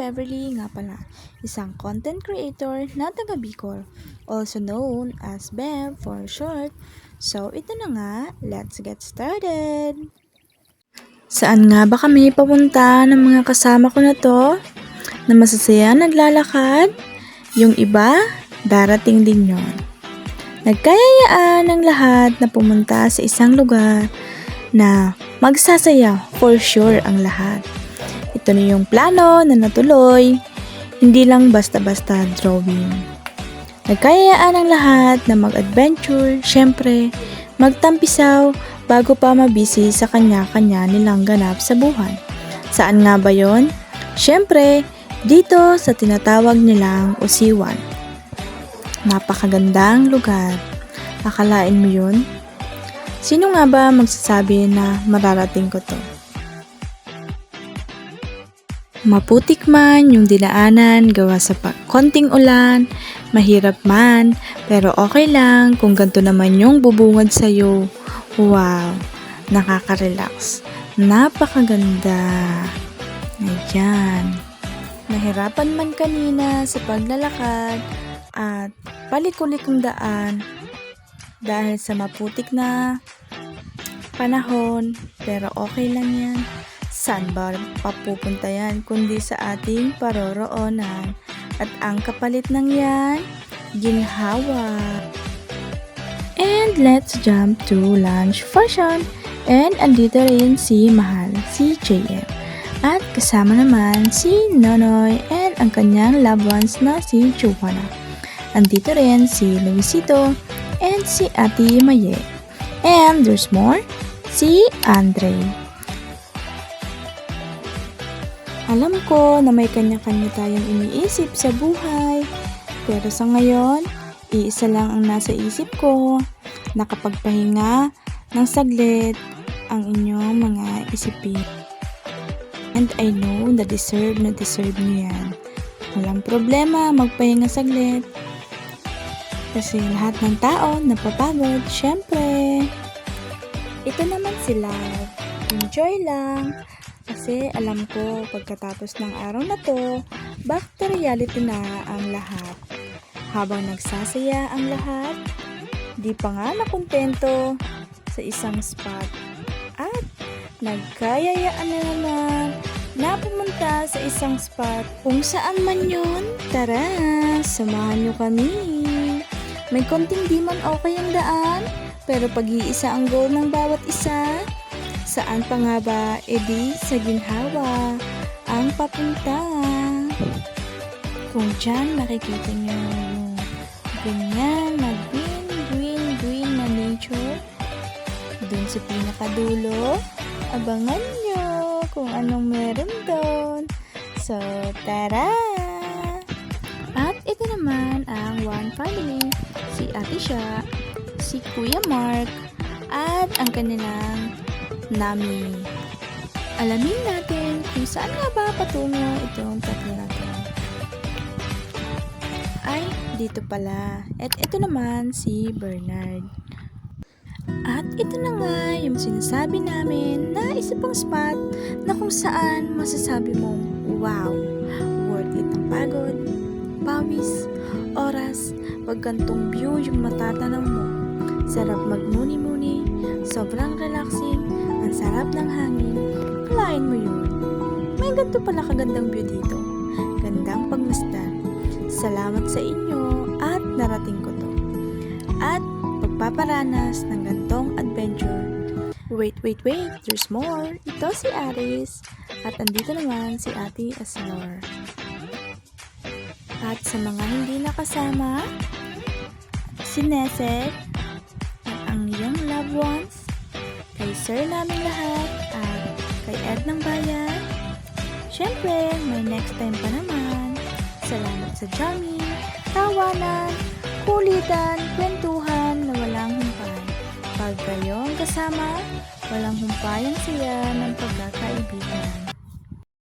Beverly nga pala, isang content creator na taga Bicol, also known as Bev for short. So ito na nga, let's get started! Saan nga ba kami papunta ng mga kasama ko na to? Na masasaya naglalakad? Yung iba, darating din yon. Nagkayayaan ng lahat na pumunta sa isang lugar na magsasaya for sure ang lahat. Ito na yung plano na natuloy, hindi lang basta-basta drawing. Nagkayayaan ang lahat na mag-adventure, syempre, magtampisaw bago pa mabisi sa kanya-kanya nilang ganap sa buhay. Saan nga ba yon? Syempre, dito sa tinatawag nilang Usiwan. Napakagandang lugar. Akalain mo yun? Sino nga ba magsasabi na mararating ko to? Maputik man yung dinaanan gawa sa konting ulan, mahirap man, pero okay lang kung ganito naman yung bubungad sa'yo. Wow, nakaka-relax. Napakaganda. Ayan. Nahirapan man kanina sa paglalakad at paliko-likong daan dahil sa maputik na panahon, pero okay lang yan. Saan ba papupunta yan kundi sa ating paroroonan? At ang kapalit ng yan, ginhawa. And let's jump to lunch fashion. And andito rin si Mahal, si JM. At kasama naman si Nonoy and ang kanyang loved ones na si Joanna. Andito rin si Luisito and si Ate Maye. And there's more, si Andre. Alam ko na may kanya-kanya tayong iniisip sa buhay, pero sa ngayon, iisa lang ang nasa isip ko, nakapagpahinga ng saglit ang inyong mga isipin. And I know na deserve niyo yan. Walang problema, magpahinga saglit. Kasi lahat ng tao napapagod, syempre. Ito naman sila, enjoy lang. Kasi alam ko pagkatapos ng araw na to, back to reality na ang lahat. Habang nagsasaya ang lahat, di pa nga nakontento sa isang spot. At nagkayayaan na naman na pumunta sa isang spot. Kung saan man yun, tara, samahan nyo kami. May konting di man okay ang daan, pero pag-iisa ang goal ng bawat isa. Saan pa nga ba? Edi sa ginhawa ang papunta. Kung dyan makikita nyo yung ganyan na green na nature, dun sa pinakadulo, abangan nyo kung anong meron doon. So, tara! At ito naman ang One Family, si Ate Sha, si Kuya Mark, at ang kanilang Nami. Alamin natin kung saan nga ba patungo itong tatlo natin. Ay, dito pala. At ito naman si Bernard. At ito na nga yung sinasabi namin na isa pang spot na kung saan masasabi mong wow, worth it ang pagod, pawis, oras, pag gantong view yung matatanaw mo. Sarap magmuni-muni, sobrang relaxing, ang sarap ng hangin. Kalain mo yun. May ganito pala kagandang view dito. Gandang pagmasdan. Salamat sa inyo at narating ko to. At pagpaparanas ng gantong adventure. Wait, there's more. Ito si Aris. At andito naman si Ate Aslor. At sa mga hindi nakasama, si Nesek, ang iyong loved ones, kay Sir namin lahat, at kay Ed ng Bayan. Syempre, may next time pa naman. Salamat sa jamming, tawanan, kulitan, kwentuhan na walang humpay. Pag kayong kasama, walang humpay ang saya ng pagkakaibigan.